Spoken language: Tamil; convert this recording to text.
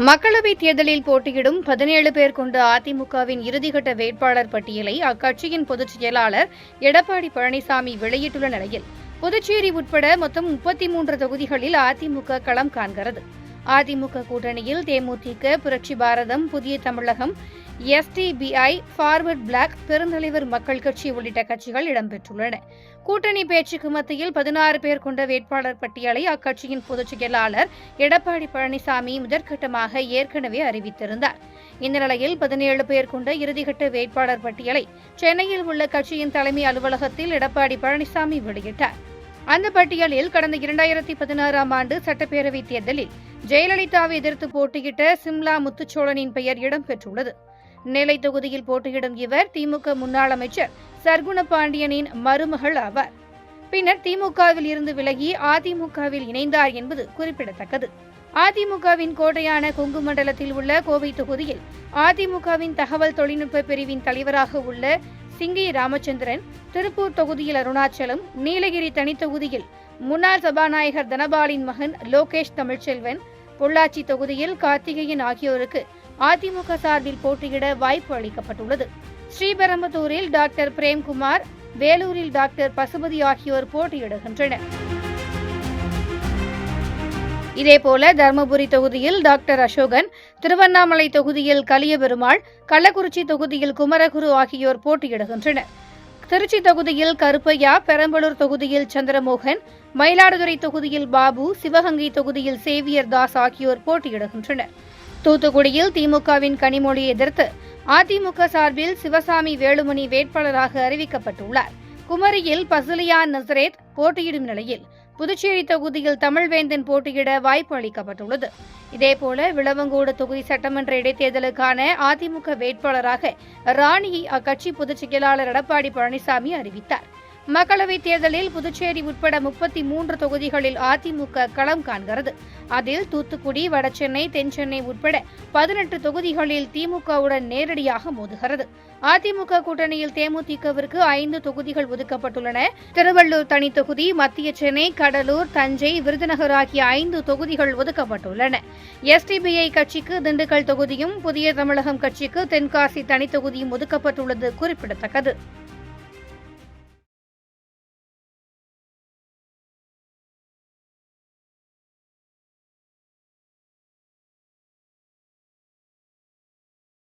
மக்களவைத் தேர்தலில் போட்டியிடும் 17 பேர் கொண்ட அதிமுகவின் இறுதிக்கட்ட வேட்பாளர் பட்டியலை அக்கட்சியின் பொதுச் செயலாளர் எடப்பாடி பழனிசாமி வெளியிட்டுள்ள நிலையில், புதுச்சேரி உட்பட மொத்தம் 33 தொகுதிகளில் அதிமுக களம் காண்கிறது. அதிமுக கூட்டணியில் தேமுதிக, புரட்சி பாரதம், புதிய தமிழகம், எஸ்டிபிஐ, ஃபார்வர்ட் பிளாக், பெருந்தலைவர் மக்கள் கட்சி உள்ளிட்ட கட்சிகள் இடம்பெற்றுள்ளன. கூட்டணி பேச்சுக்கு மத்தியில் 16 பேர் கொண்ட வேட்பாளர் பட்டியலை அக்கட்சியின் பொதுச் செயலாளர் எடப்பாடி பழனிசாமி முதற்கட்டமாக ஏற்கனவே அறிவித்திருந்தார். இந்த நிலையில் 17 பேர் கொண்ட இறுதிக்கட்ட வேட்பாளர் பட்டியலை சென்னையில் உள்ள கட்சியின் தலைமை அலுவலகத்தில் எடப்பாடி பழனிசாமி வெளியிட்டார். அந்த பட்டியலில் கடந்த 2016ஆம் ஆண்டு சட்டப்பேரவைத் தேர்தலில் ஜெயலலிதாவை எதிர்த்து போட்டியிட்ட சிம்லா முத்துச்சோழனின் பெயர் இடம்பெற்றுள்ளது. நெல்லை தொகுதியில் போட்டியிடும் இவர் திமுக முன்னாள் அமைச்சர் சர்க்குண பாண்டியனின் மருமகள் ஆவார். பின்னர் திமுகவில் இருந்து விலகி அதிமுகவில் இணைந்தார் என்பது குறிப்பிடத்தக்கது. அதிமுகவின் கோட்டையான கொங்கு மண்டலத்தில் உள்ள கோவை தொகுதியில் அதிமுகவின் தகவல் தொழில்நுட்ப பிரிவின் தலைவராக உள்ள சிங்கை ராமச்சந்திரன், திருப்பூர் தொகுதியில் அருணாச்சலம், நீலகிரி தனித்தொகுதியில் முன்னாள் சபாநாயகர் தனபாலின் மகன் லோகேஷ் தமிழ்ச்செல்வன், பொள்ளாச்சி தொகுதியில் கார்த்திகேயன் ஆகியோருக்கு அதிமுக சார்பில் போட்டியிட வாய்ப்பு அளிக்கப்பட்டுள்ளது. ஸ்ரீபெரும்புதூரில் டாக்டர் பிரேம்குமார், வேலூரில் டாக்டர் பசுபதி ஆகியோர் போட்டியிடுகின்றனர். இதேபோல தருமபுரி தொகுதியில் டாக்டர் அசோகன், திருவண்ணாமலை தொகுதியில் கலியபெருமாள், கள்ளக்குறிச்சி தொகுதியில் குமரகுரு ஆகியோர் போட்டியிடுகின்றனர். திருச்சி தொகுதியில் கருப்பையா, பெரம்பலூர் தொகுதியில் சந்திரமோகன், மயிலாடுதுறை தொகுதியில் பாபு, சிவகங்கை தொகுதியில் சேவியர் தாஸ் ஆகியோர் போட்டியிடுகின்றனர். தூத்துக்குடியில் திமுகவின் கனிமொழியை எதிர்த்து அதிமுக சார்பில் சிவசாமி வேலுமணி வேட்பாளராக அறிவிக்கப்பட்டுள்ளார். குமரியில் பசுலியான் நசரேத் போட்டியிடும் நிலையில் புதுச்சேரி தொகுதியில் தமிழ்வேந்தன் போட்டியிட வாய்ப்பு அளிக்கப்பட்டுள்ளது. இதேபோல விளவங்கோடு தொகுதி சட்டமன்ற இடைத்தேர்தலுக்கான அதிமுக வேட்பாளராக ராணியை அக்கட்சி பொதுச் செயலாளர் எடப்பாடி பழனிசாமி அறிவித்தார். மக்களவைத் தேர்தலில் புதுச்சேரி உட்பட 33 தொகுதிகளில் அதிமுக களம் காண்கிறது. அதில் தூத்துக்குடி, வடசென்னை, தென்சென்னை உட்பட 18 தொகுதிகளில் திமுகவுடன் நேரடியாக மோதுகிறது. அதிமுக கூட்டணியில் தேமுதிகவிற்கு 5 தொகுதிகள் ஒதுக்கப்பட்டுள்ளன. திருவள்ளூர் தனி தொகுதி, மத்திய சென்னை, கடலூர், தஞ்சை, விருதுநகர் ஆகிய 5 தொகுதிகள் ஒதுக்கப்பட்டுள்ளன. எஸ்டிபிஐ கட்சிக்கு திண்டுக்கல் தொகுதியும், புதிய தமிழகம் கட்சிக்கு தென்காசி தனி தொகுதியும் ஒதுக்கப்பட்டுள்ளது குறிப்பிடத்தக்கது.